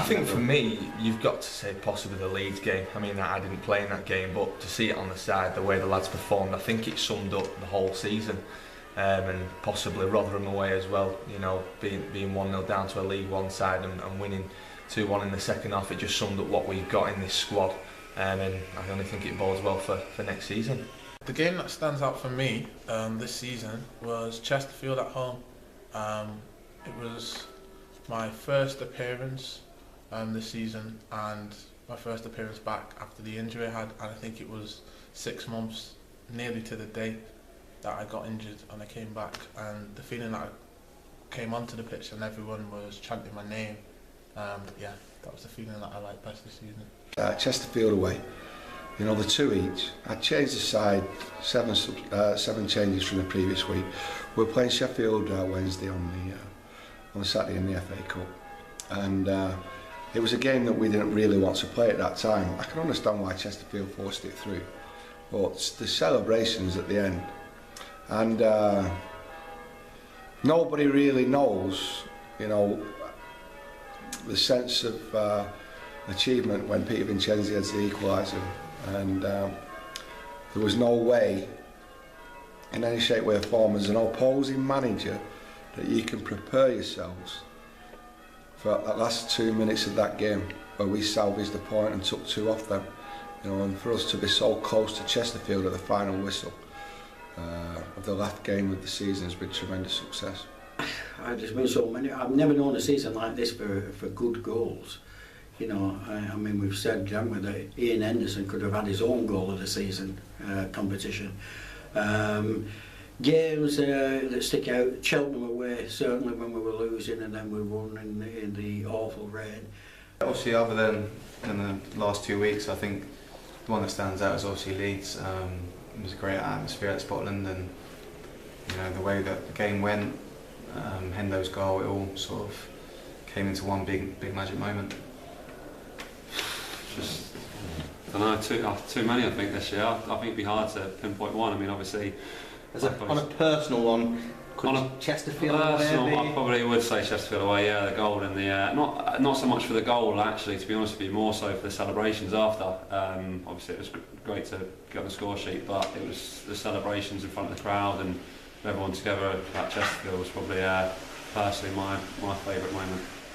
think for me, you've got to say possibly the Leeds game. I mean, I didn't play in that game, but to see it on the side, the way the lads performed, I think it summed up the whole season. And possibly Rotherham away as well, you know, being 1-0 down to a League One side and winning 2-1 in the second half, it just summed up what we've got in this squad, and I only think it bodes well for next season. The game that stands out for me this season was Chesterfield at home. It was my first appearance this season, and my first appearance back after the injury I had, and I think it was 6 months, nearly to the day, that I got injured and I came back, and the feeling that I came onto the pitch and everyone was chanting my name, yeah, that was the feeling that I liked best this season. Chesterfield away, you know, the 2 each. I changed the side, seven changes from the previous week. We're playing Sheffield Wednesday on the Saturday in the FA Cup, and it was a game that we didn't really want to play at that time. I can understand why Chesterfield forced it through, but the celebrations at the end, and nobody really knows, you know, the sense of achievement when Peter Vincenti has the equaliser, and there was no way in any shape, way or form as an opposing manager that you can prepare yourselves for that last 2 minutes of that game where we salvaged the point and took 2 off them, you know, and for us to be so close to Chesterfield at the final whistle of the last game of the season has been tremendous success. There's been so many. I've never known a season like this for good goals. You know, I mean, we've said, haven't we, that Ian Henderson could have had his own goal of the season competition. Games that stick out, Cheltenham away, certainly when we were losing, and then we won in the awful rain. Obviously, other than in the last 2 weeks, I think the one that stands out is obviously Leeds. It was a great atmosphere at Scotland, and you know, the way that the game went, Hendo's goal, it all sort of came into one big magic moment. Just, I don't know, too many I think this year. I think it'd be hard to pinpoint one. I mean, obviously, on a personal one, Chesterfield away? I probably would say Chesterfield away. Yeah, the goal in the not so much for the goal actually. To be honest with you, more so for the celebrations after. Obviously, it was great to get on the score sheet, but it was the celebrations in front of the crowd and everyone together at Chesterfield was probably personally my favourite moment.